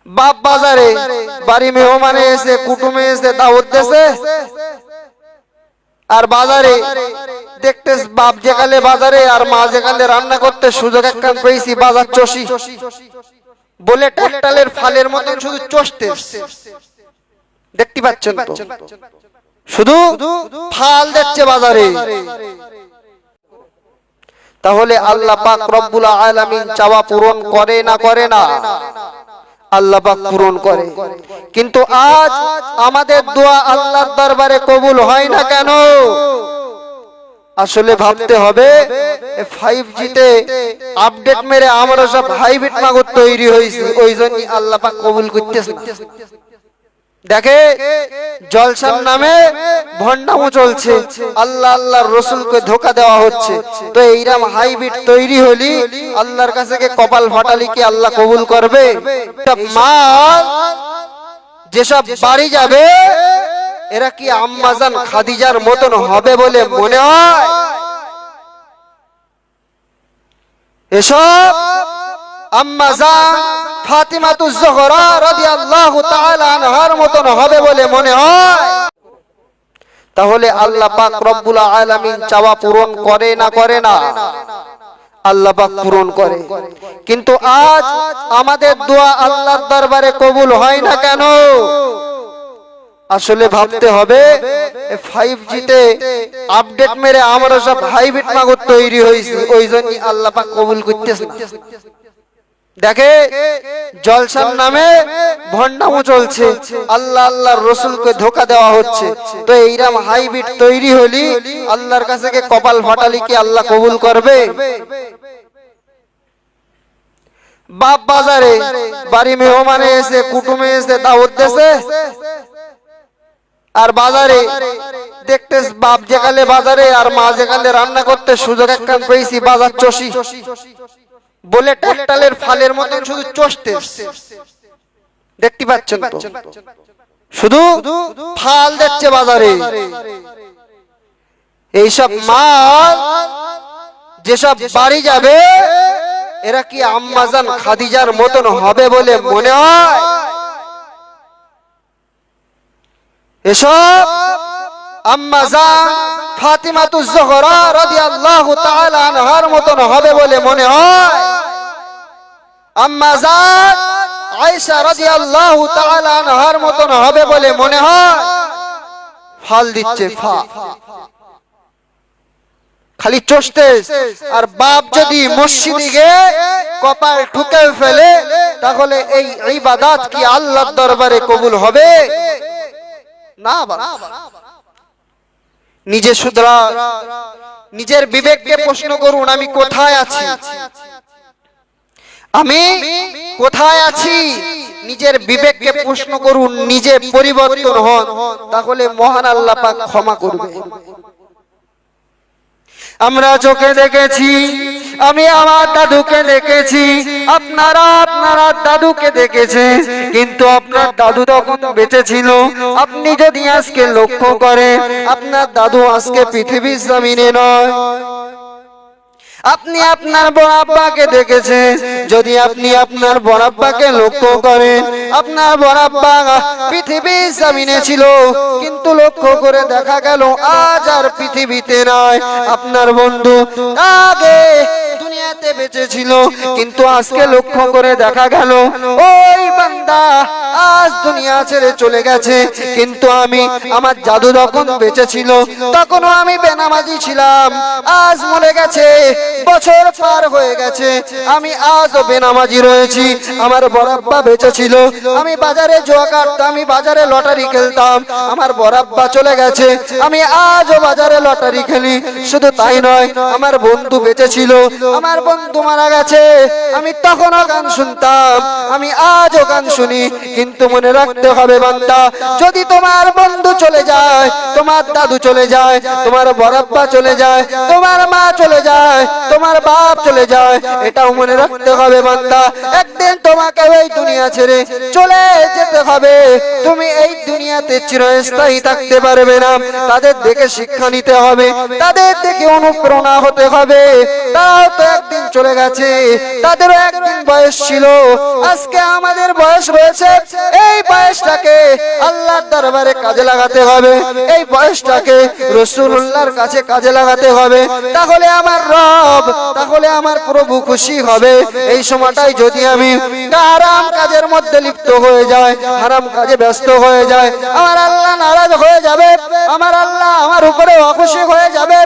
বাপ বাজারে, বাড়ি মেহমানে এসে কুটুমে এসে দাওয়াত দেশে, আর বাজারে দেখতে বাপ যেকালে বাজারে আর মা যেকালে রান্না করতে সুযোগ একখান পেয়েছি, বাজার চষি বলে ট্যাকটালের ফালের মতন শুধু চষতে দেখতে পাচ্ছেন তো, শুধু ফাল দিচ্ছে বাজারে। তাহলে আল্লাহ পাক রব্বুল আলামিন চাওয়া পূরণ করে না করে না? আল্লাহ পাক পূরণ করে। কিন্তু আজ আমাদের দোয়া আল্লাহর দরবারে কবুল হয় না কেন? আসলে ভাবতে হবে 5G তে আপডেট মেরে আমরা সব হাইব্রিড মাগর তৈরি হয়েছি, ওই জন্যই আল্লাহ পাক কবুল করতেছে না। দেখে জলসার নামে ভণ্ডামো চলছে, আল্লাহ আল্লাহর রাসূলকে ধোঁকা দেওয়া হচ্ছে। তো এইরকম হাইব্রিড তৈরি হলি আল্লাহর কাছে কে কপাল ফাটালি কি আল্লাহ কবুল করবে? মাল যেসব বাড়ি যাবে এরা কি আম্মাজান খাদিজার মতন হবে বলে মনে হয়? এসব আম্মাজান ফাতিমাতুজ জোহরা রাদিয়াল্লাহু তাআলা আনহার মতন হবে বলে মনে হয়? তাহলে আল্লাহ পাক রব্বুল আলামিন চাওয়া পূরণ করে না করে না? আল্লাহ পাক পূরণ করে। কিন্তু আজ আমাদের দোয়া আল্লাহর দরবারে কবুল হয় না কেন? আসলে ভাবতে হবে 5G তে আপডেট মেরে আমরা সব হাইব্রিড মাগর তৈরি হয়েছি, ওই জন্যই আল্লাহ পাক কবুল করতেছে না। দেখে জলসার নামে ভণ্ডামো চলছে, আল্লাহ আল্লাহর রাসূলকে ধোঁকা দেওয়া হচ্ছে। তো এইরকম হাইব্রিড তৈরি হলি আল্লাহর কাছে কে কপাল ফাটালি কি আল্লাহ কবুল করবে? বাপ বাজারে, বাড়ি মেহমানে এসে কুটুমে এসে দাওয়াত দেশে, আর বাজারে দেখতে বাপ যেকালে বাজারে আর মা যেকালে রান্না করতে সুযোগ একখান পেয়েছি, বাজার চষি বলে ট্যাকটালের ফালের মতন শুধু চষতে দেখতে পাচ্ছেন তো, শুধু ফাল দিচ্ছে বাজারে। এইসব মাল যেসব বাড়ি যাবে এরা কি আম্মাজান খাদিজার মতন হবে বলে মনে হয়? এসব আম্মাজান ফাতিমাতুজ জোহরা রাদিয়াল্লাহু তাআলা আনহার মতন হবে বলে মনে হয়? আম্মাজান আয়েশা রাদিয়াল্লাহু তাআলা আনহার মতন হবে বলে মনে হয়? ফাল দিচ্ছে, খালি চষতে। আর বাপ যদি মসজিদে গিয়ে কপাল ঠুকে ফেলে তাহলে এই ইবাদত কি আল্লাহর দরবারে কবুল হবে না? নিজে শুধরা, নিজের বিবেককে প্রশ্ন করুন, আমি কোথায় আছি? আমি কোথায় আছি? নিজের বিবেককে প্রশ্ন করুন, নিজে পরিবর্তন হন, তাহলে মহান আল্লাহ পাক ক্ষমা করবে। আমরা চোখে দেখেছি, আমি আমার দাদুকে দেখেছি, আপনারা আপনারা দাদুকে দেখেছেন, কিন্তু আপনার দাদু তখন বেঁচে ছিল। আপনি যদি আজকে লক্ষ্য করেন আপনার দাদু আজকে পৃথিবীর জমিনে নয়। আপনি আপনার বড় আব্বাকে দেখেছেন, যদি আপনি আপনার বড় আব্বাকে লক্ষ্য করেন আপনার বড় আব্বা পৃথিবীর জমিনে ছিল, কিন্তু লক্ষ্য করে দেখা গেল আজ আর পৃথিবীতে নয়। আপনার বন্ধু আগে দুনিয়াতে বেঁচে ছিল, কিন্তু আজকে লক্ষ্য করে দেখা গেল ওই বান্দা আজ দুনিয়া ছেড়ে চলে গেছে। কিন্তু আমি আমার জাদু যখন বেঁচে ছিল তখনও আমি বেনামাজি ছিলাম, আজ মরে গেছে, বছর পার হয়ে গেছে, আমি আজও বেনামাজি রয়েছি। আমার বড় আব্বা বেঁচে ছিল, আমি বাজারে জুয়া কাটতাম, আমি বাজারে লটারি খেলতাম, আমার বড় আব্বা চলে গেছে, আমি আজও বাজারে লটারি খেলি। শুধু তাই নয়, আমার বন্ধু বেঁচে ছিল, আমার বন্ধু মারা গেছে, আমি তখনও গান শুনতাম, আমি আজও গান শুনি। কিন্তু মনে রাখতে হবে বান্দা, যদি তোমার বন্ধু চলে যায়, তোমার দাদু চলে যায়, তোমার বড় আব্বা চলে যায়, তোমার মা চলে যায়, তোমার বাপ চলে যায়, এটাও মনে রাখতে হবে বান্দা, একদিন তোমাকে এই দুনিয়া ছেড়ে চলে যেতে হবে। তুমি এই দুনিয়াতে চিরস্থায়ী থাকতে পারবে না। তাদের দেখে শিক্ষা নিতে হবে, তাদের দেখে অনুপ্রেরণা হতে হবে। তারাও তো একদিন চলে গেছে, তাদেরও একদিন বয়স ছিল। আজকে আমাদের বয়স রয়েছে, এই বয়সটাকে আল্লাহর দরবারে কাজে লাগাতে হবে, এই বয়সটাকে রাসূলুল্লাহর কাছে কাজে লাগাতে হবে। তাহলে আমার রব, তাহলে আমার প্রভু খুশি হবে। এই সময়টাই যদি আমি হারাম কাজের মধ্যে লিপ্ত হয়ে যাই, হারাম কাজে ব্যস্ত হয়ে যায়, আমার আল্লাহ নারাজ হয়ে যাবে, আমার আল্লাহ আমার উপরে অখুশি হয়ে যাবে,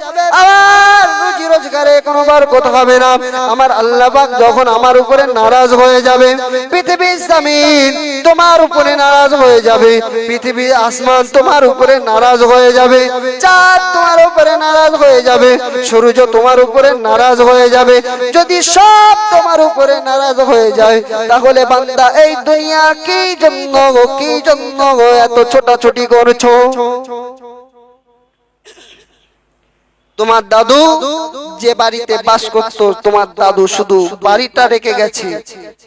আমার রুজি রোজগারে কোনো বরকত হবে না। আমার আল্লাহ পাক যখন আমার উপরে নারাজ হয়ে যাবে, পৃথিবীর জমিন তোমার উপরে নারাজ হয়ে যাবে, পৃথিবীর আসমান তোমার উপরে নারাজ হয়ে যাবে, চাঁদ তোমার উপরে নারাজ হয়ে যাবে, সূর্য তোমার উপরে নারাজ হয়ে যাবে। যদি সব তোমার উপরে নারাজ হয়ে যায়, তাহলে বান্দা এই দুনিয়া কি জন্য এত ছোটাছুটি করছো? তোমার দাদু যে বাড়িতে বাস করত, তোমার দাদু শুধু বাড়িটা রেখে গেছে,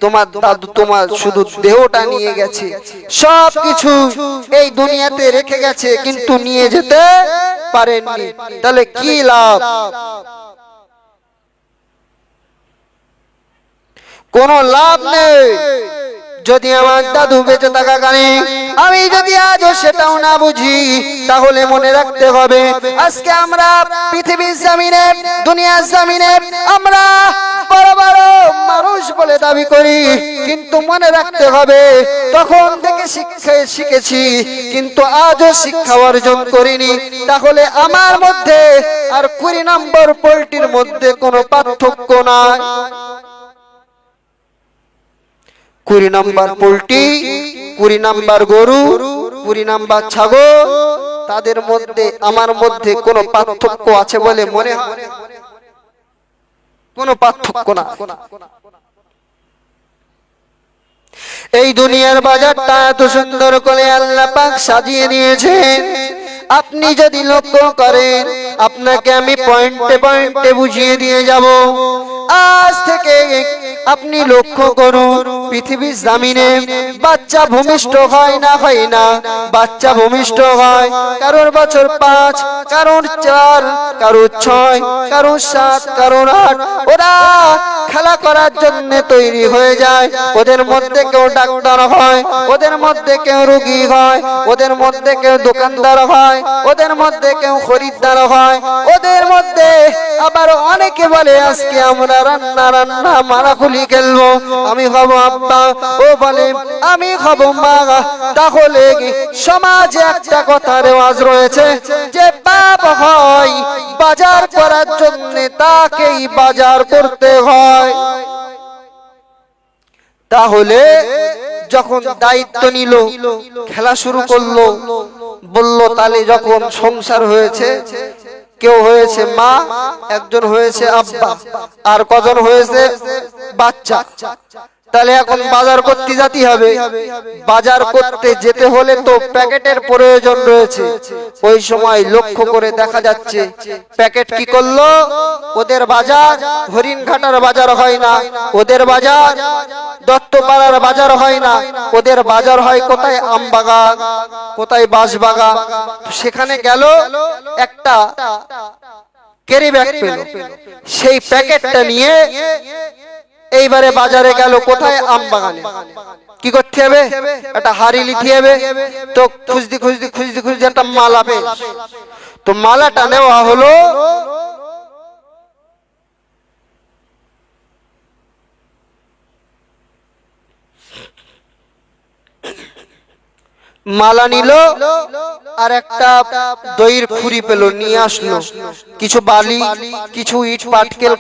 তোমার দাদু তোমার শুধু দেহটা নিয়ে গেছে, সবকিছু এই দুনিয়াতে রেখে গেছে, কিন্তু নিয়ে যেতে পারেননি। তাহলে কি লাভ? কোনো লাভ নেই। যদি আমার দাদু বেঁচে থাকাকালীন আমি যদি আজও সেটাও না বুঝি, তাহলে মনে রাখতে হবে আজকে আমরা পৃথিবীর জমিনে, দুনিয়ার জমিনে আমরা বড় বড় মানুষ বলে দাবি করি, কিন্তু মনে রাখতে হবে তখন থেকে শিখেছি, কিন্তু আজও শিক্ষা অর্জন করিনি। তাহলে আমার মধ্যে আর 20 নম্বর পোল্ট্রির মধ্যে কোনো পার্থক্য নাই। 20 নম্বর পোল্ট্রি, 20 নম্বর গরু, 20 নম্বর ছাগল, তাদের মধ্যে আমার মধ্যে কোনো পার্থক্য আছে বলে মনে হয়? কোনো পার্থক্য না। এই দুনিয়ার বাজারটা এত সুন্দর করে আল্লাহ পাক সাজিয়ে দিয়েছেন, আপনি যদি লক্ষ্য করেন, আপনাকে আমি পয়েন্টে পয়েন্টে বুঝিয়ে দিয়ে যাব। আজ থেকে আপনি লক্ষ্য করুন, পৃথিবীর জমিনে বাচ্চা ভূমিষ্ঠ হয় না, বাচ্চা ভূমিষ্ঠ হয় কারোর বছর 5, কারোর 4, কারোর 6, কারোর 7, কারোর 8। ওরা খেলা করার জন্য তৈরি হয়ে যায়। ওদের মধ্যে কেউ ডাক্তার হয়, ওদের মধ্যে কেউ রোগী হয়, ওদের মধ্যে কেউ দোকানদার হয়, ওদের মধ্যে কেউ খরিদ্দার হয়, ওদের মধ্যে আবার অনেকে বলে আজকে আমরা রান্না মারাখুলি খেলবো, আমি হব আব্বা, ও বলে আমি হব মা। তাহলে সমাজে একটা কথা রেওয়াজ রয়েছে যে বাপ হয় বাজার করার জন্য, তাকেই বাজার করতে হয়। তাহলে যখন দায়িত্ব নিল, খেলা শুরু করলো, বলল তাহলে যখন সংসার হয়েছে, কেউ হয়েছে মা, একজন হয়েছে আব্বা, আর কজন হয়েছে বাচ্চা, তাহলে এখন বাজার করতে যেতে হবে। বাজার করতে যেতে হলে তো প্যাকেটের প্রয়োজন রয়েছে। ওই সময় লক্ষ্য করে দেখা যাচ্ছে প্যাকেট কি করলো, ওদের বাজার হরিণঘাটার বাজার হয় না, ওদের বাজার দত্তপাড়ার বাজার হয় না, ওদের বাজার হয় কোথায় আমবাগান, কোথায় বাঁশবাগান। সেখানে গেল, একটা ক্যারি ব্যাগ পেল, সেই প্যাকেটটা নিয়ে এইবারে বাজারে গেল, কোথায় আমবাগানে। কি করতে হবে, একটা হাড়ি নিতে হবে। তো খুঁজতে একটা মালা পেল, তো মালাটা নেওয়া হলো। মালা নিল, আর একটা দইয়ের খুরি পেল, নিয়ে আসলো। কিছু বালি, কিছু ইট পাটকেল,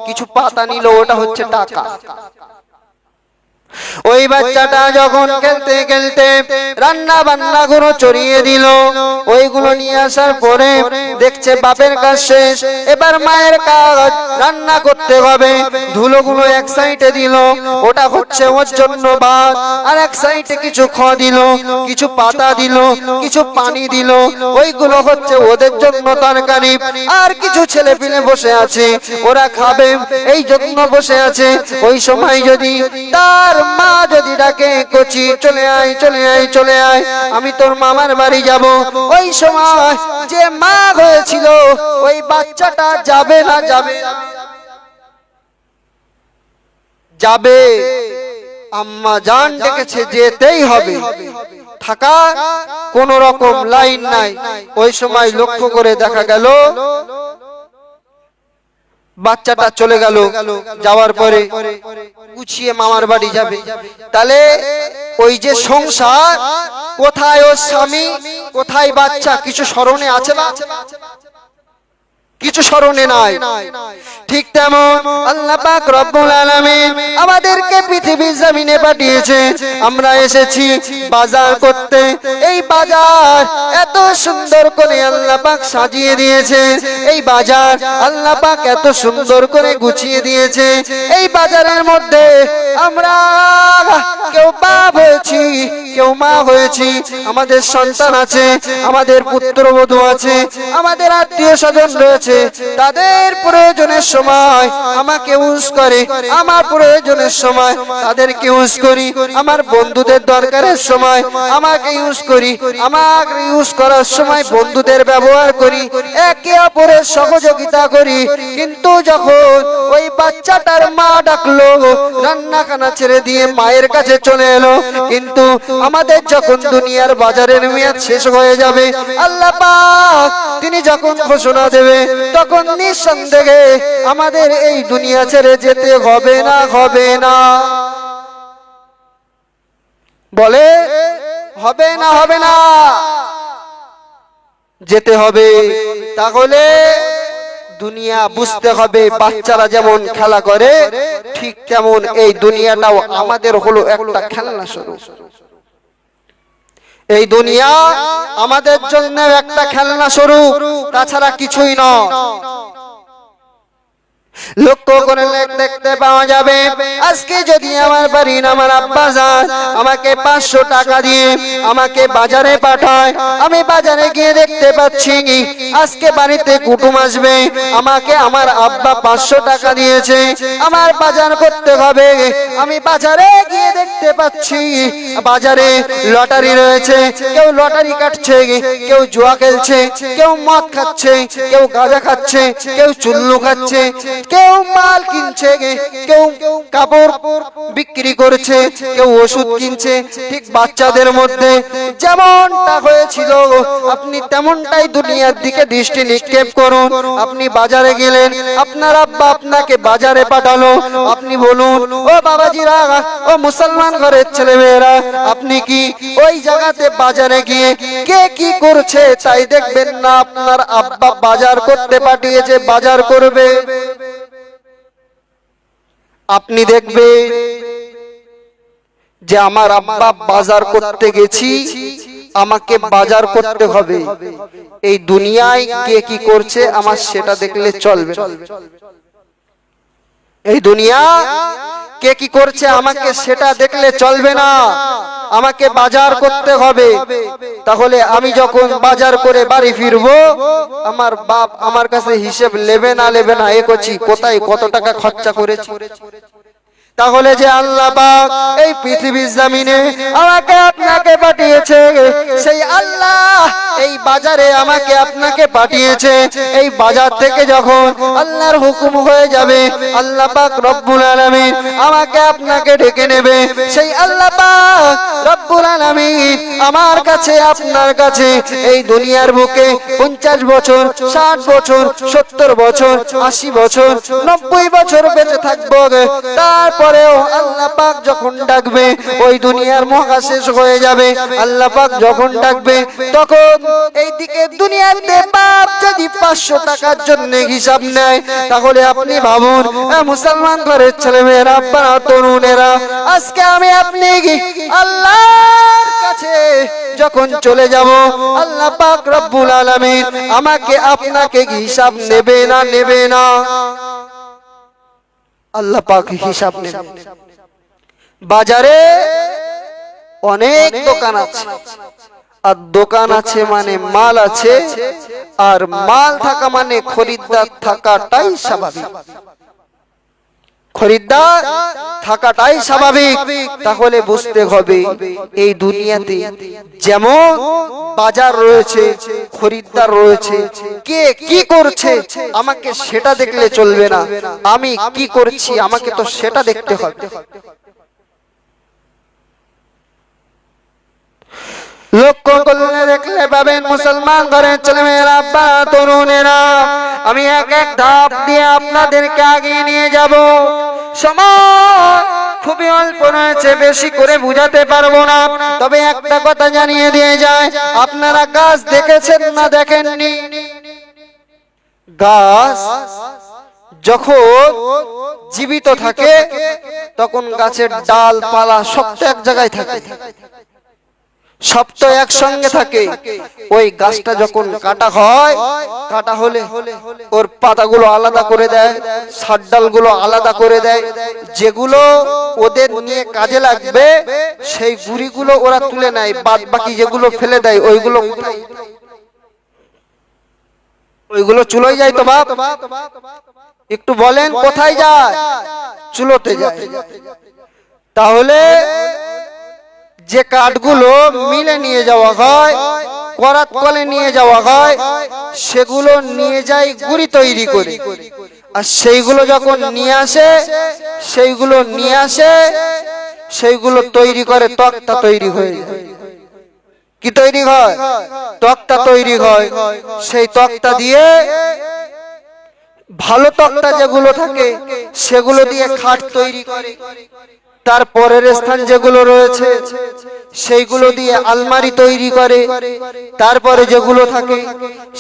কিছু পাতা নিল, ওটা হচ্ছে টাকা। ওই বাচ্চাটা যখন খেলতে খেলতে রান্না বান্না গুলো চড়িয়ে দিল, ওইগুলো নিয়ে আসার পরে দেখছে বাপের কাজ শেষ, এবার মায়ের কাজ, রান্না করতে হবে। ধুলোগুলো এক সাইডে দিল, ওটা হচ্ছে ওর জন্য ভাত, আর এক সাইডে কিছু দিল, কিছু পাতা দিল, কিছু পানি দিল, ওইগুলো হচ্ছে ওদের জন্য তরকারি। আর কিছু ছেলে পিলে বসে আছে, ওরা খাবে এই জন্য বসে আছে। ওই সময় যদি তার মা যদি ডাকে, কচি চলে আয়, চলে আয়, চলে আয়, আমি তোর মামার বাড়ি যাব, ওই সময় যে মা হয়েছিল ওই বাচ্চাটা যাবে না? যাবে। যাবে, আম্মা জান ডেকেছে, যেতেই হবে, থাকা কোন রকম লাইন নাই। ওই সময় লক্ষ্য করে দেখা গেল বাচ্চাটা চলে গেল, যাওয়ার পরে গুছিয়ে মামার বাড়ি যাবে। তাহলে ওই যে সংসার, কোথায় ওর স্বামী, কোথায় বাচ্চা, কিছু স্মরণে আছে না? কিছু স্মরণে নাই। ঠিক তেমন আল্লাহ পাক রব্বুল আলামিন আমাদেরকে পৃথিবীর জমিনে পাঠিয়েছে, আমরা এসেছি বাজার করতে। এই বাজার এত সুন্দর করে আল্লাহ পাক সাজিয়ে দিয়েছে, এই বাজার আল্লাহ পাক এত সুন্দর করে গুছিয়ে দিয়েছে। এই বাজারের মধ্যে আমরা কেউ বাপ হয়েছি, কেউ মা হয়েছি, আমাদের সন্তান আছে, আমাদের পুত্রবধূ আছে, আমাদের আত্মীয় স্বজন রয়েছে। তাদের প্রয়োজনের সময় আমাকে ইউজ করে, আমার প্রয়োজনের সময় তাদেরকে ইউজ করি, আমার বন্ধুদের দরকারের সময় আমাকে ইউজ করি, আমাকে ইউজ করার সময় বন্ধুদের ব্যবহার করি, একে অপরের সহযোগিতা করি। কিন্তু যখন ওই বাচ্চাটার মা ডাকলো, রান্নাখানা ছেড়ে দিয়ে মায়ের কাছে চলে এলো, কিন্তু আমাদের যখন দুনিয়ার বাজারের মেয়াদ শেষ হয়ে যাবে, আল্লাহ পাক তিনি যখন ঘোষণা দেবে, তখন নিঃসন্দেহে আমাদের এই দুনিয়া ছেড়ে যেতে হবে না, হবে না? বলে হবে না, হবে না? যেতে হবে। তাহলে দুনিয়া বুঝতে হবে, বাচ্চারা যেমন খেলা করে ঠিক তেমন এই দুনিয়াটাও আমাদের হলো একটা খেলনা স্বরূপ। এই দুনিয়া আমাদের জন্য একটা খেলনা স্বরূপ, তাছাড়া কিছুই নয়। লক্ষ্য করে দেখতে পাওয়া যাবে, আজকে যদি আমার বাড়ির আমার আব্বা যান আমাকে 500 টাকা দিয়ে আমাকে বাজারে পাঠায়, আমি বাজারে গিয়ে দেখতে পাচ্ছি আজকে বাড়িতে কুটুম আসবে, আমাকে আমার আব্বা 500 টাকা দিয়েছে, আমার বাজার করতে হবে। আমি বাজারে গিয়ে দেখতে পাচ্ছি বাজারে লটারি রয়েছে, কেউ লটারি কাটছে, কেউ জুয়া খেলছে, কেউ মদ খাচ্ছে, কেউ গাঁজা খাচ্ছে, কেউ চুল্লু খাচ্ছে, কেউ মাল কিনছে, কেউ কাপড় বিক্রি করছে, কেউ ওষুধ কিনছে। ঠিক বাচ্চাদের মধ্যে যেমনটা হয়েছিল আপনি তেমনটাই দুনিয়ার দিকে দৃষ্টি নিক্ষেপ করুন। আপনি বাজারে গেলেন, আপনার আব্বা আপনাকে বাজারে পাঠালো, আপনি বলুন, ও বাবাজিরা, ও মুসলমান ঘরের ছেলেমেয়েরা, আপনি কি ওই জায়গাতে বাজারে গিয়ে কে কি করছে তাই দেখবেন না? আপনার আব্বা বাজার করতে পাঠিয়েছে, বাজার করবে। আপনি দেখবেন যে আমার আব্বা বাজার করতে গেছি, আমাকে বাজার করতে হবে। এই দুনিয়ায় কে কি করছে আমার সেটা দেখলে চলবে। এই দুনিয়া কে কি করছে আমাকে সেটা দেখলে চলবে না, আমাকে বাজার করতে হবে। তাহলে আমি যখন বাজার করে বাড়ি ফিরবো, আমার বাপ আমার কাছে হিসেব নেবে না নেবে না, এ করছি কোথায় কত টাকা খরচা করেছি। তাহলে যে আল্লাহ পাক এই পৃথিবীর জমিনে আমাকে আপনাকে পাঠিয়েছে, সেই আল্লাহ এই বাজারে আমাকে আপনাকে পাঠিয়েছে। এই বাজার থেকে যখন আল্লাহর হুকুম হয়ে যাবে, আল্লাহ পাক রব্বুল আলামিন আমাকে আপনাকে ডেকে নেবে। সেই আল্লাহ পাক রব্বুল আলামিন আমার কাছে আপনার কাছে এই দুনিয়ার বুকে 50 বছর, 60 বছর, 70 বছর, 80 বছর, 90 বছর বেঁচে থাকবো। তারপর আল্লাহ পাক যখন ডাকবে, ওই দুনিয়ার মহা শেষ হয়ে যাবে। আল্লাহ পাক যখন ডাকবে, তখন এইদিকে দুনিয়াতে বাপ যদি 500 টাকার জন্য হিসাব নেয়, তাহলে আপনি ভাবুন, মুসলমান ঘরের ছেলেমেয়েরা, আপনারা তরুণেরা, আজকে আমি আপনি আল্লাহর কাছে যখন চলে যাব, আল্লাহ পাক রব্বুল আলামিন আমাকে আপনাকে হিসাব নেবে না, নেবে না? আল্লাহ পাক হিসাব নেবে। বাজারে অনেক দোকান আছে, আর দোকান আছে মানে মাল আছে, আর মাল থাকা মানে খরিদ্দার থাকাটাই স্বাভাবিক। খরিদ্দার থাকাটাই স্বাভাবিক। তাহলে বুঝতে হবে এই দুনিয়াতে যেমন বাজার রয়েছে, খরিদ্দার রয়েছে, কে কি করছে আমাকে সেটা দেখলে চলবে না, আমি কি করছি আমাকে তো সেটা দেখতে হবে। লক্ষ্য করলে দেখলে পাবেন মুসলমান ঘরের ছেলেমেয়েরা, আব্বা তরুণেরা, আমি এক এক ধাপ দিয়ে আপনাদেরকে আগিয়ে নিয়ে যাব। সময় খুবই অল্প রয়েছে, বেশি করে বুঝাতে পারবো না, তবে একটা কথা জানিয়ে দিয়ে যায়, আপনারা গাছ দেখেছেন না দেখেননি? গাছ যখন জীবিত থাকে তখন গাছের ডাল পালা সব তো এক জায়গায় থাকে, সব তো একসঙ্গে থাকে। ওই গাছটা যখন কাটা হয়, কাটা হলে ওর পাতাগুলো আলাদা করে দেয়, শাড়ডালগুলো আলাদা করে দেয়, যেগুলো ওদের নিয়ে কাজে লাগবে সেই গুড়িগুলো ওরা তুলে নেয়, বাদ বাকি যেগুলো ফেলে দেয় ওইগুলো ওইগুলো চুলোয় যায়। তো বাপ একটু বলেন কোথায় যায়? চুলোতে যায়। তাহলে যে কাঠগুলো মিলে নিয়ে যাওয়া হয়, করাত কলে নিয়ে যাওয়া হয়, সেগুলো নিয়ে যায় গুড়ি তৈরি করে। আর সেইগুলো যখন নিয়ে আসে, সেইগুলো তৈরি করে তক্তা তৈরি হয়ে যায়। কি তৈরি হয়? তক্তা তৈরি হয়। সেই তক্তা দিয়ে ভালো তক্তা যেগুলো থাকে সেগুলো দিয়ে খাট তৈরি করে। তারপরের স্থান যেগুলো রয়েছে সেইগুলো দিয়ে আলমারি তৈরি করে। তারপরে যেগুলো থাকে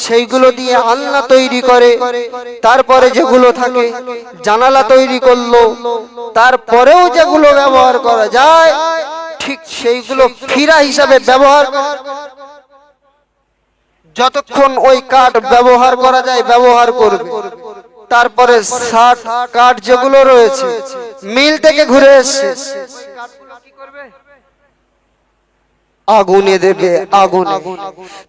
সেইগুলো দিয়ে আলনা তৈরি করে। তারপরে যেগুলো থাকে জানালা তৈরি করলো। তারপরেও যেগুলো ব্যবহার করা যায় ঠিক সেইগুলো ফিরা হিসাবে ব্যবহার করে। যতক্ষণ ওই কাঠ ব্যবহার করা যায় ব্যবহার করবে। তারপরে 60 কাঠ যেগুলো রয়েছে মিল থেকে ঘুরে এসছে, আগুনে দেবে, আগুনে।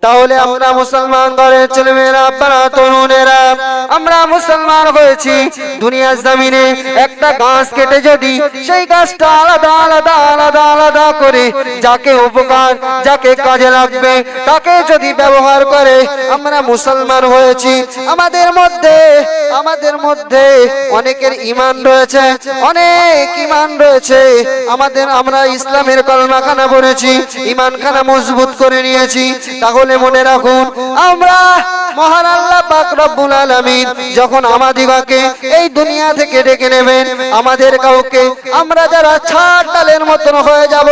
তাহলে আমরা মুসলমান ঘরের ছেলেমেয়েরা, আপনারা তরুণেরা, আমরা মুসলমান হয়েছি দুনিয়ার জমিনে। একটা গাছ কেটে যদি সেই গাছটা আলাদা আলাদা আলাদা আলাদা করে যাকে উপকার, যাকে কাজে লাগবে তাকে যদি ব্যবহার করে, আমরা মুসলমান হয়েছি। আমাদের মধ্যে অনেকের ঈমান রয়েছে, অনেক ঈমান রয়েছে আমরা ইসলামের কলমাখানা পড়েছি, ঈমান খানা মজবুত করে নিয়েছি। তাহলে মনে রাখুন, আমরা মহান আল্লাহ পাক রব্বুল আলামিন যখন আমাদিগকে এই দুনিয়া থেকে ডেকে নেবেন, আমাদের কাউকে আমরা যারা ছাড় ডালের মতন হয়ে যাব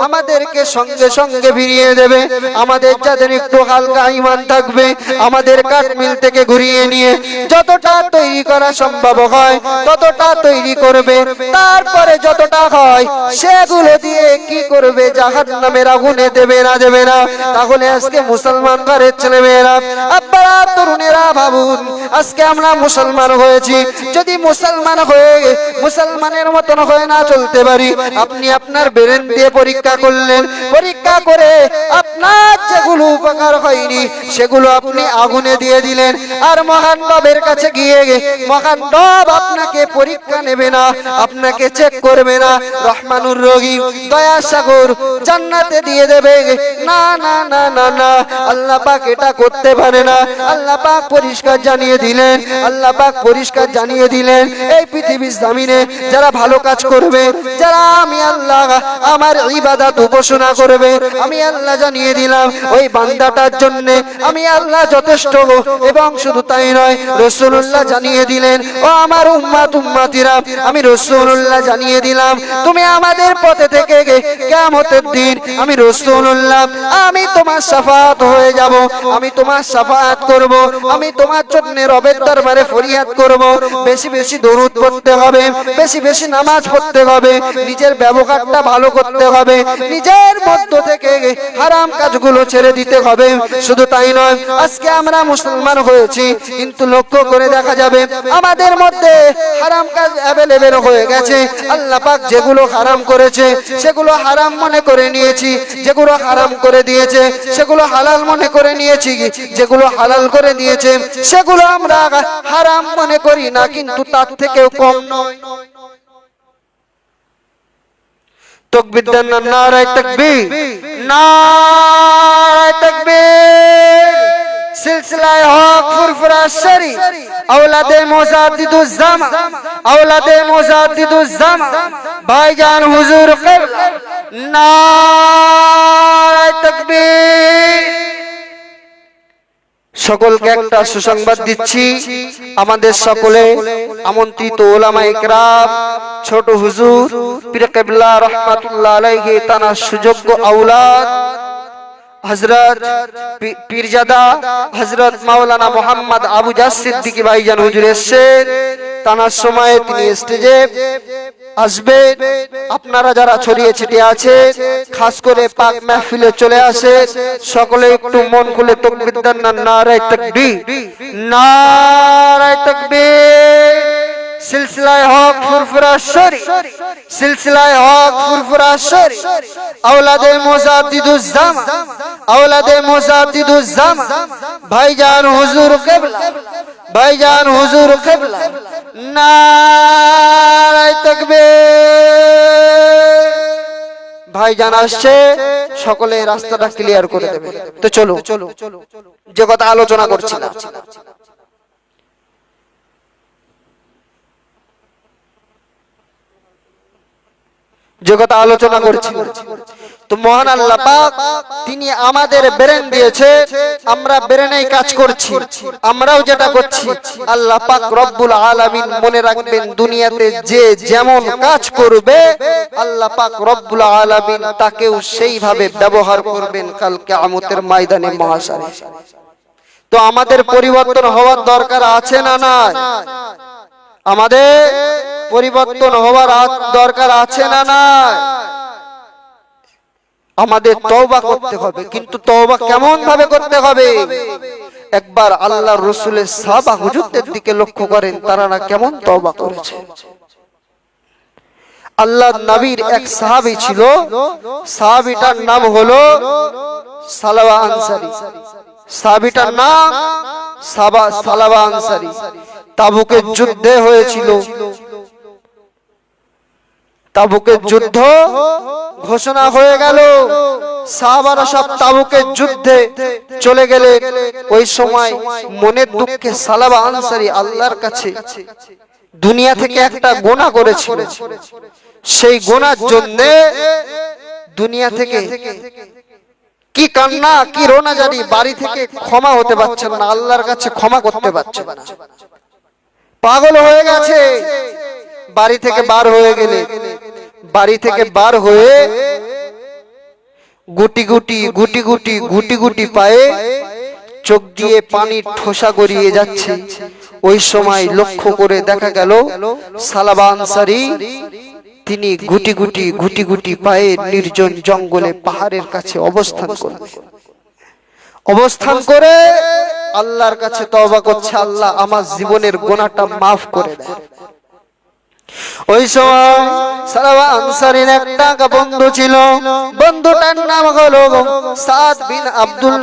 আমাদেরকে সঙ্গে সঙ্গে ফিরিয়ে দেবে। আমাদের যাদের একটু হালকা ঈমান থাকবে আমাদের কাঠ মিল থেকে ঘুরিয়ে নিয়ে যতটা তৈরি করা সম্ভব হয় ততটা তৈরি করবে। তারপরে যতটা হয় সেগুলো দিয়ে কি করবে? জাহান্নামের আগুনে দেবে না। তাহলে আজকে মুসলমান ঘরের ছেলেমেয়েরা, আপনারা তরুণেরা ভাবুন, আজকে আমরা মুসলমান হয়েছি, যদি মুসলমান হয়ে মুসলমানের মতন হয়ে না চলতে পারি, আপনি আপনার ব্রেন দিয়ে পরীক্ষা করলেন, পরীক্ষা করে আপনার যেগুলো উপকার হয়নি সেগুলো আপনি আগুনে দিয়ে দিলেন। আর মহান রবের কাছে গিয়ে মহান রব আপনাকে পরীক্ষা নেবে না, আপনাকে চেক করবে না, রহমানুর রহিম দয়া সাগর জান্নাতে দিয়ে দেবে। না না না না না, আল্লাহ পাক এটা করতে পারে না। আল্লাহ পাক পরিষ্কার জানিয়ে দিলেন, আল্লাহ পাক পরিষ্কার জানিয়ে দিলেন, এই পৃথিবীর জমিনে যারা ভালো কাজ করবে, যারা আমি আল্লাহ আমার ইবাদত উপাসনা করবে, আমি আল্লাহ জানিয়ে দিলাম ওই বান্দাটার জন্য আমি আল্লাহ যথেষ্ট। এবং শুধু তাই নয়, রাসূলুল্লাহ জানিয়ে দিলেন, ও আমার উম্মতিরা, আমি রাসূলুল্লাহ জানিয়ে দিলাম তুমি আমাদের পথে থেকে কিয়ামতের দিন আমি রাসূলুল্লাহ আমি তোমার শাফাআত হয়ে যাব, আমি তোমার শাফাআত করব, আমি তোমার জন্য রবের দরবারে ফরিয়াদ করব। বেশি বেশি দরুদ পড়তে হবে, বেশি বেশি নামাজ পড়তে হবে, নিজের ব্যবহারটা ভালো করতে হবে, নিজের মধ্য থেকে হারাম কাজগুলো ছেড়ে দিতে হবে। শুধু তাই নয়, আজকে আমরা মুসলমান হয়েছি কিন্তু লক্ষ্য করে দেখা যাবে আমাদের মধ্যে হারাম কাজ অ্যাভেলেবেল হয়ে গেছে। আল্লাহ পাক যেগুলো হারাম করেছে সেগুলো হারাম মনে করে নিয়েছি, যেগুলো হারাম করে দিয়েছে সেগুলো হালাল মনে করে নিয়েছি, যেগুলো হালাল করে দিয়েছে সেগুলো আমরা হারাম মনে করি না, কিন্তু তার থেকেও কম নয়। তাকবীর দেন না, নারায়ে তাকবীর, নারায়ে তাকবীর। সিলসিলায়ে হক ফুরফুরা শরীফ औलादे मुजाद्दिदुज़्ज़मान, औलादे मुजाद्दिदुज़्ज़मान भाईजान हुजूर क़िबला, नारे तकबीर। সকলকে একটা সুসংবাদ দিচ্ছি, আমাদের সকলে আমন্ত্রিত ওলামায়ে কেরাম, ছোট হুজুর পীর কিবলা রাহমাতুল্লাহ আলাইহি তানা সুযোগ্য আওলাদ हजरत पीरजादा हजरत मौलाना मोहम्मद आबू जास सिद्दीकी भाईजान हुजूर एसेছেন। তানার সময় তিনি স্টেজে আসবেন। আপনারা যারা ছড়িয়ে ছিটিয়ে আছেন, খাস করে পাক মাহফিলে চলে আসে, সকলে একটু মন খুলে তাকবীর দেন না, নারায়ে তাকবীর, নারায়ে তাকবীর। सिलसिलाए हक फुरफुरा शरीफ, सिलसिलाए हक फुरफुरा शरीफ औलादे मुजाद्दिदुज़्ज़मान, औलादे मुजाद्दिदुज़्ज़मान भाईजान हुजूर क़िबला, भाईजान हुजूर क़िबला, नारे तकबीर। ভাইজান আসছে, সকলে রাস্তাটা ক্লিয়ার করে দেবে। তো চলো, যে কথা আলোচনা করছিলাম, যে কথা আলোচনা করছি, তো মহান আল্লাহ পাক তিনি আমাদের ব্রেন দিয়েছে, আমরা ব্রেনেই কাজ করছি, আমরাও যেটা করছি আল্লাহ পাক রব্বুল আলামিন মনে রাখবেন, দুনিয়াতে যে যেমন কাজ করবে আল্লাহ পাক রব্বুল আলামিন তাকেও সেইভাবে ব্যবহার করবেন কাল কিয়ামতের ময়দানে মহাশারে। তো আমাদের পরিবর্তন হওয়ার দরকার আছে না নাই? আমাদের পরিবর্তন হওয়ার দরকার আছে না নাই? আমাদের তওবা করতে হবে, কিন্তু তওবা কেমন ভাবে করতে হবে? একবার আল্লাহর রাসূলের সাহাবা হুজুরদের দিকে লক্ষ্য করেন, তারা না কেমন তওবা করেছে। আল্লাহর নবীর এক সাহাবী ছিল, সাহাবীটার নাম হলো সালাবা আনসারী। সাহাবীটার নাম সালাবা আনসারী। তাবুকের যুদ্ধে হয়েছিল, তাবুকের যুদ্ধ ঘোষণা হয়ে গেল, সাহাবারা সব তাবুকের যুদ্ধে চলে গেলে ওই সময় মনের দুঃখে সালাবা আনসারী আল্লাহর কাছে দুনিয়া থেকে একটা গুনাহ করেছিল, সেই গুনার জন্য দুনিয়া থেকে কি কান্না কি রোনা জানি, বাড়ি থেকে ক্ষমা হতে পারছেন না, আল্লাহর কাছে ক্ষমা করতে পারছেন না, পাগল হয়ে গেছে। বাড়ি থেকে বার হয়ে গেলে, বাড়ি থেকে বার হয়ে গুটি গুটি গুটি গুটি গুটি গুটি পায়ে চোখ দিয়ে পানি ঠোসা গড়িয়ে যাচ্ছে। ওই সময় লক্ষ্য করে দেখা গেল সালাবা আনসারী তিনি গুটি গুটি গুটি গুটি পায়ে নির্জন জঙ্গলে পাহাড়ের কাছে অবস্থান করলেন। অবস্থান করে আল্লাহর কাছে তওবা করছে, আল্লাহ আমার জীবনের গুনাহটা maaf করে দেন। ওই সময় সালাবা আনসারীর একটা বন্ধু ছিল, বন্ধুটার নাম হলো সাদ বিন আব্দুল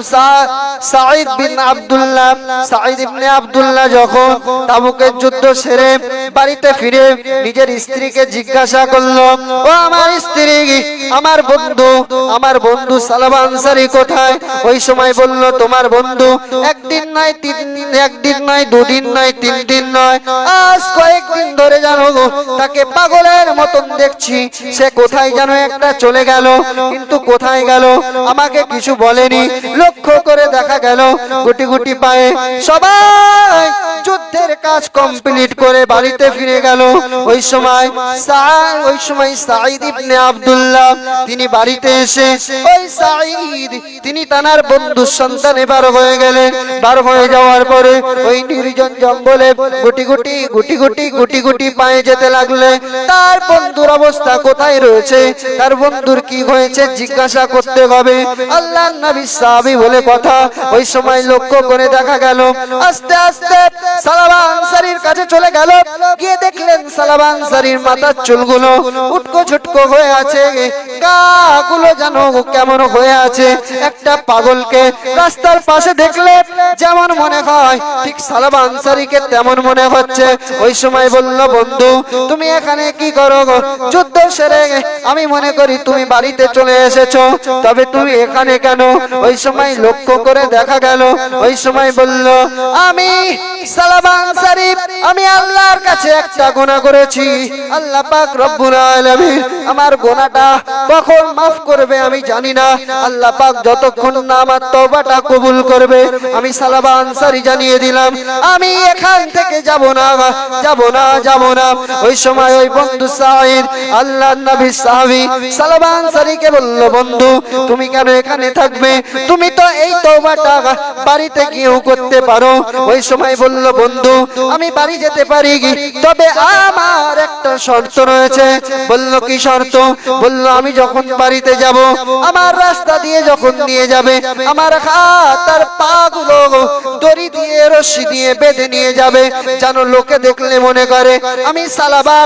সাঈদ বিন আব্দুল্লাহ। সাঈদ ইবনে আব্দুল্লাহ যখন তাবুকের যুদ্ধ সেরে বাড়িতে ফিরে নিজের স্ত্রীকে জিজ্ঞাসা করলো, ও আমার স্ত্রী, আমার বন্ধু সালাবা আনসারী কোথায়? ওই সময় বলল, তোমার বন্ধু একদিন নয় দুদিন নয় 3 দিন নয়, আজ কয়েকদিন ধরে জানো তাকে পাগলের মতন দেখছি, সে কোথায় যেন একটা চলে গেল, কিন্তু কোথায় গেল আমাকে কিছু বলেনি। লক্ষ্য করে দেখা গেল গুটি গুটি পায়ে সবাই যুদ্ধের কাজ কমপ্লিট করে বাড়িতে ফিরে গেল। ওই সময় সাঈদ ইবনে আব্দুল্লাহ তিনি বাড়িতে এসে ওই সাঈদ তিনি তার বন্ধুর সন্ধানে বার হয়ে গেলেন। বার হয়ে যাওয়ার পরে ওই নির্জন জঙ্গলে গুটি গুটি গুটি গুটি গুটি গুটি পায়ে যেতে লাগলে তার বন্ধুর অবস্থা কোথায় রয়েছে, তার বন্ধুর কি হয়েছে জিজ্ঞাসা করতে হবে। আল্লাহর নবী সাহাবী বলে কথা। ওই সময় লক্ষ্য করে দেখা গেল আস্তে আস্তে সালাবা আনসারীর কাছে চলে গেল, গিয়ে দেখলেন সালাবা আনসারীর মাথার চুলগুলো উটকো ঝুটকো হয়ে আছে, গাগুলো যেন কেমন হয়ে আছে। একটা পাগলকে রাস্তার পাশে দেখলে যেমন মনে হয় ঠিক সালাবা আনসারীকে তেমন মনে হচ্ছে। ওই সময় বলল, বন্ধু তুমি এখানে কি করো গো? যুদ্ধ সেরে আমি মনে করি তুমি বাড়িতে চলে এসেছো, তবে তুমি এখানে কেন? ওই সময় লক্ষ্য করে দেখা গেল, ওই সময় বলল, আমি সালাবা আনসারী আমি আল্লাহর কাছে একটা গুনাহ করেছি। আল্লাহ পাক রব্বুল আলামিন আমার গুনাহটা কখন maaf করবে আমি জানি না। আল্লাহ পাক যতক্ষণ না আমার তওবাটা কবুল করবে, আমি সালাবা আনসারী জানিয়ে দিলাম আমি এখান থেকে যাব না, যাব না, যাব না। ওই সময় ওই বন্ধু সাঈদ আল্লাহর নবী সাহাবী সালাবা আনসারীকে বলল, বন্ধু তুমি কেন এখানে থাকবে? তুমি তো এই তওবাটা বাড়িতে গিয়েও করতে পারো। ওই সময় বলল, বন্ধু আমি বাড়ি যেতে পারি, তবে আমার একটা শর্ত রয়েছে। বলল, কি শর্ত? বলল, আমি যখন বাড়িতে যাব আমার রাস্তা দিয়ে যখন নিয়ে যাবে আমার হাত আর পা গুলো দড়ি দিয়ে রশি দিয়ে বেঁধে নিয়ে যাবে, যেন লোকে দেখলে মনে করে আমি সালাবা,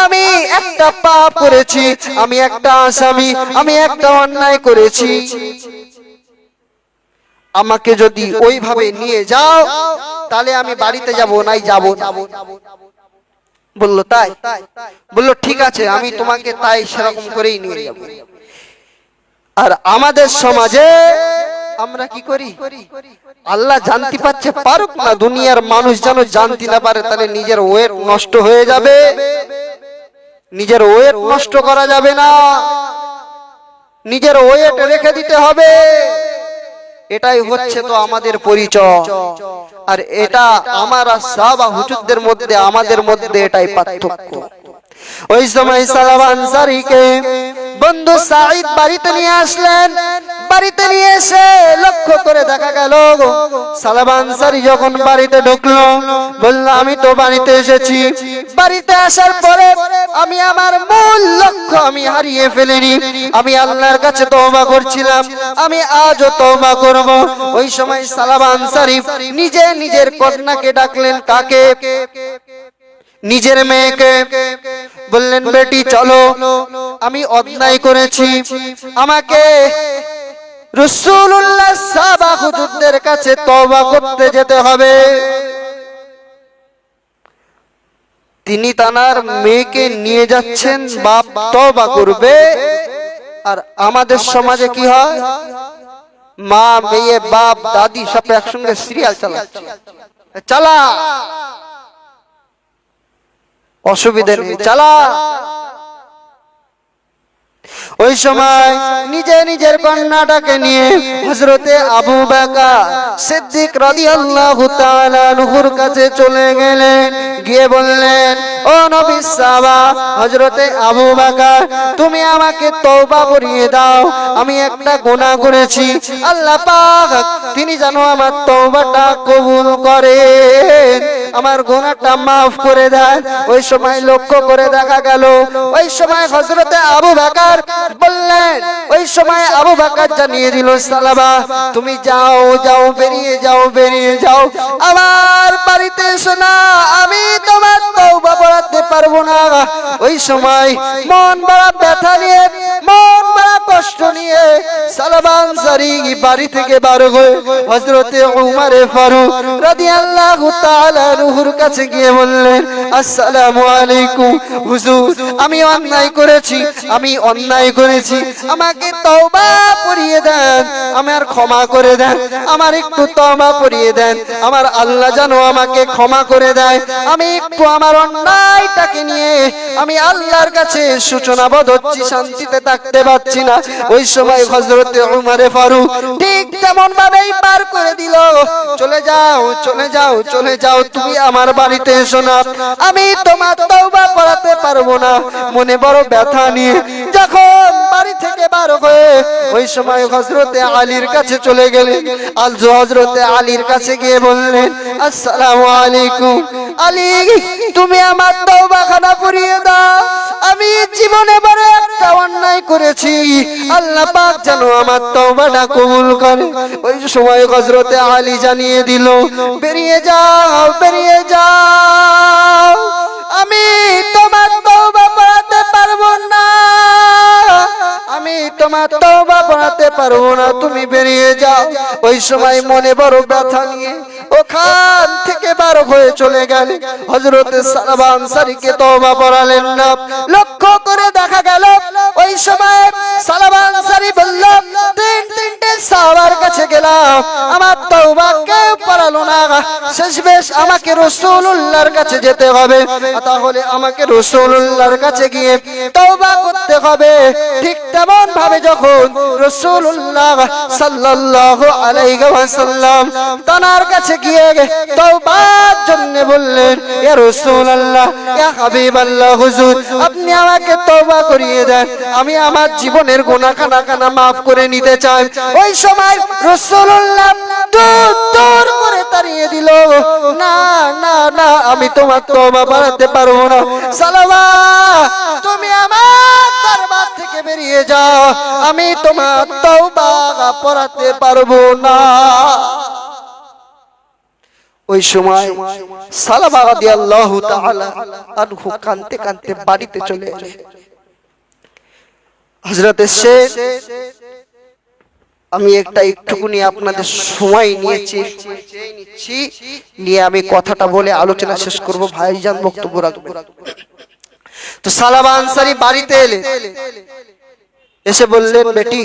আমি একটা পাপ করেছি, আমি একটা আসামি, আমি একটা অন্যায় করেছি। আমাকে যদি ওইভাবে নিয়ে যাও তাহলে আমি বাড়িতে যাব, নাই যাব না। বলল, তাই? বলল, ঠিক আছে, আমি তোমাকে তাই সেরকম করেই নিয়ে যাব। আর আমাদের সমাজে আমরা কি করি? আল্লাহ জানতে পারছে, পারুক না, দুনিয়ার মানুষ যেন জানতে না পারে, তাহলে নিজের ওয়েট নষ্ট হয়ে যাবে। নিজের ওয়েট নষ্ট করা যাবে না, নিজের ওয়েট রেখে দিতে হবে। এটাই হচ্ছে তো আমাদের পরিচয়। আর এটা আমার আর সাহাবা হুজুরদের মধ্যে, আমাদের মধ্যে এটাই পার্থক্য। ওই সময় সালাবা আনসারীকে বন্ধু সাঈদ বাড়িতে নিয়ে আসলেন। বাড়িতে নিয়ে এসে লক্ষ্য করে দেখা গেল সালাবা আনসারী যখন বাড়িতে ঢুকলো, বলল, আমি তো বাড়িতে এসেছি, বাড়িতে আসার পরে আমি আমার মূল লক্ষ্য আমি হারিয়ে ফেলিনি। আমি আল্লাহর কাছে তওবা করছিলাম, আমি আজও তওবা করব। ওই সময় সালাবা আনসারী নিজে নিজের কন্যাকে ডাকলেন। কাকে? নিজের মেয়েকে। বললেন, বেটি চলো, আমি অন্যায় করেছি, আমাকে রাসূলুল্লাহ সাহাবা হুজুরদের কাছে তওবা করতে যেতে হবে। তিনি তার মেয়েকে নিয়ে যাচ্ছেন, বাপ তওবা করবে। আর আমাদের সমাজে কি হয়? মা, মেয়ে, বাপ, দাদি সব একসঙ্গে সিরিয়াল চালাচ্ছে, চালা, অসুবিধা নেই, চালা। ওই সময় নিজে নিজের কন্যাটাকে নিয়ে হযরতে আবু বকর সিদ্দিক রাদিয়াল্লাহু তাআলা আনহুর কাছে চলে গেলেন। গিয়ে বললেন, ও নবীর সাহাবা হযরতে আবু বকর, তুমি আমাকে তওবা করিয়ে দাও, আমি একটা গুনাহ করেছি, আল্লাহ পাক তিনি যেন আমার তওবাটা কবুল করেন, আমার গুনাহটা maaf করে দেন। ওই সময় লক্ষ্য করে দেখা গেল, ওই সময় হযরতে আবু বকর বললেন, ওই সময় আবু বকর জানিয়ে দিল, সালাবা তুমি যাও, যাও, বেরিয়ে যাও, বেরিয়ে যাও, আমার বাড়িতে এসো না, আমি তোমার তওবা পড়াতে পারবো না। ওই সময় মন বড় ব্যথা নিয়ে, মন বড় কষ্ট নিয়ে সালাবা আনসারী বাড়ি থেকে বার হয়ে হযরতে উমর ফারুক রাদিয়াল্লাহু তাআলা আনহুর কাছে গিয়ে বললেন, আসসালামু আলাইকুম হুজুর, আমি অন্যায় করেছি, আমি অন্যায় করেছি, আমাকে তওবা করিয়ে দেন, আমার ক্ষমা করে দেন, আমার একটু তওবা করিয়ে দেন, আমার আল্লাহ যেন আমাকে ক্ষমা করে দেয়, আমি একটু আমার অন্যায়টাকে নিয়ে আমি আল্লাহর কাছে সূচনাবোধ হচ্ছি, শান্তিতে থাকতে পারছি না। ওই সময় হযরতে উমর ফারুক ঠিক তেমন ভাবেই পার করে দিল, চলে যাও, চলে যাও, চলে যাও, তুমি আমার বাড়িতে এসো না, আমি তোমার তওবা পড়াতে পারবো না। মনে বড় ব্যথা নিয়ে যখন বাড়ি থেকে বার হয়ে ওই সময় হযরতে আলীর কাছে চলে গেলেন। হযরতে আলীর কাছে গিয়ে বললেন, আসসালামু আলাইকুম আলী, তুমি আমার তওবাখানা পড়িয়ে দাও, আমি জীবনে বড় একটা অন্যায় করেছি, আল্লাহ পাক যেন আমার তওবাটা কবুল করে। ওই সময় হযরতে আলী জানিয়ে দিল, বেরিয়ে যাও, বেরিয়ে যাও, আমি তোমার তওবা পড়াতে পারবো না, আমি তোমার তওবা পড়াতে পারবো না, তুমি বেরিয়ে যাও। ওই সময় মনে বড় ব্যথা নিয়ে ওখান থেকে বার হয়ে চলে গেল। হযরত সালাবা আনসারীকে তওবা পড়ালেন না। লক্ষ্য করে দেখা গেল ওই সময় সালাবা আনসারী বলল, তিনটে সাহাবার কাছে গেলাম, আমার তওবা কেউ পড়ালো না, শেষমেশ আমাকে রাসূলুল্লাহর কাছে যেতে হবে, তাহলে আমাকে রাসূলুল্লাহর কাছে গিয়ে তওবা করতে হবে। ঠিক তেমন ভাবে যখন রাসূলুল্লাহ সাল্লাল্লাহু আলাইহি ওয়াসাল্লাম তার কাছে গিয়ে তওবার জন্য বললেন, ইয়া রাসূলুল্লাহ, ইয়া হাবিবাল্লাহ, হুজুর আপনি আমাকে তওবা করিয়ে দেন, আমি আমার জীবনের গুনাহ খানা maaf করে নিতে চাই। ওই সময় রাসূলুল্লাহ দূর করে তাড়িয়ে দিল, না না না, আমি তোমার তওবা পড়াতে পারবো না। সালামা, তুমি আমার দরবার থেকে বেরিয়ে যাও, আমি তোমার তওবা পড়াতে পারবো না। ওই সময় সালামা রাদিয়াল্লাহু তাআলা আনহু কাঁদতে কাঁদতে বাড়িতে চলে এলেন। হযরত শেখ, আমি একটুকুনি আপনাদের সময় নিয়েছি, নিয়ে আমি কথাটা বলে আলোচনা শেষ করব, ভাইজান বক্তব্য রাখবেন। তো সালাবা আনসারী বাড়িতে এলেন, এসে বললেন, বেটি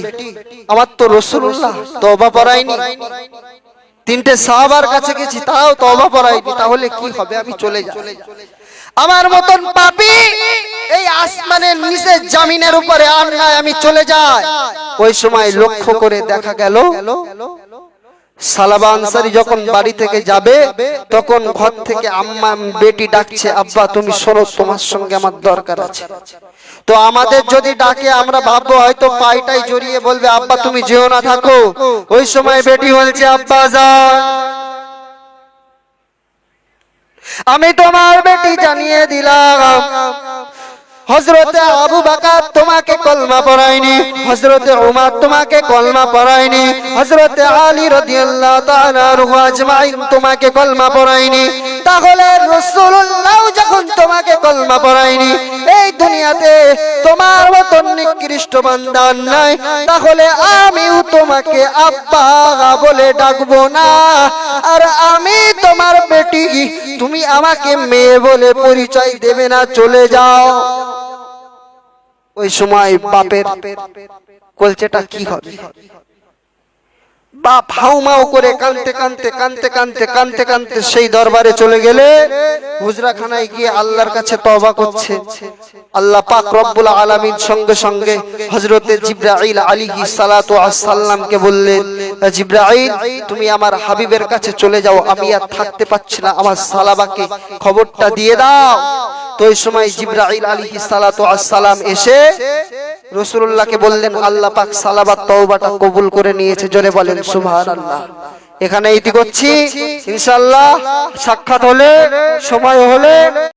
আমার তো রাসূলুল্লাহ তওবা পড়ায়নি, তিনটে সাহাবার কাছে গেছি তাও তওবা পড়ায়নি, তাহলে কি হবে, আমি চলে যাই। আমার মতন পাপী এই আসমানের নিচে জমিনের উপরে আর নাই, আমি চলে যাই। ওই সময় লক্ষ্য করে দেখা গেল সালাবা আনসারী যখন বাড়ি থেকে যাবে তখন ঘর থেকে আম্মা বেটি ডাকছে, আব্বা তুমি শোনো, তোমার সঙ্গে আমার দরকার আছে। তো আমাদের যদি ডাকে আমরা ভাববো হয়তো পাইটাই জড়িয়ে বলবে, আব্বা তুমি যেও না, থাকো। ওই সময় বেটি বলছে, আব্বা যান, আমি তোমার বেটি জানিয়ে দিলাম হযরতে আবু বকর তোমাকে কলমা পড়ায়নি, হযরতে উমর তোমাকে কলমা পড়ায়নি, হযরতে আলী রাদিয়াল্লাহু তাআলা আনহু আজমাইন তোমাকে কলমা পড়ায়নি, তাহলে রাসূলুল্লাহ যখন তোমাকে কলমা পড়ায়নি, এই দুনিয়াতে তোমার মতন নিকৃষ্ট বান্দা নাই, তাহলে আমিও তোমাকে আব্বা বলে ডাকবো না, আর আমি তোমার বেটি, তুমি আমাকে মেয়ে বলে পরিচয় দেবে না, চলে যাও। ওই সময় বাপের কলচেটা কি হবে, বাপ হাউমাউ করে কাঁদতে সেই দরবারে চলে গেলে হুজরাখানায় গিয়ে আল্লাহর কাছে তওবা করছে। আল্লাহ পাক রব্বুল আলামিন সঙ্গে সঙ্গে হযরতে জিবরাইল আলাইহিস সালাতু ওয়াস সালামকে বললেন, জিবরাইল তুমি আমার হাবিবের কাছে চলে যাও, আমি আর থাকতে পারছি না, আমার সালাবাকে খবরটা দিয়ে দাও। তো ওই সময় জিবরাইল আলাইহিস সালাতু ওয়াস সালাম এসে রাসূলুল্লাহকে বললেন, আল্লাহ পাক সালাবার তওবাটা কবুল করে নিয়েছে, জোরে বলেন সুবহানাল্লাহ। এখানে ইতি করছি, ইনশাআল্লাহ সাক্ষাৎ হলে, সময় হলে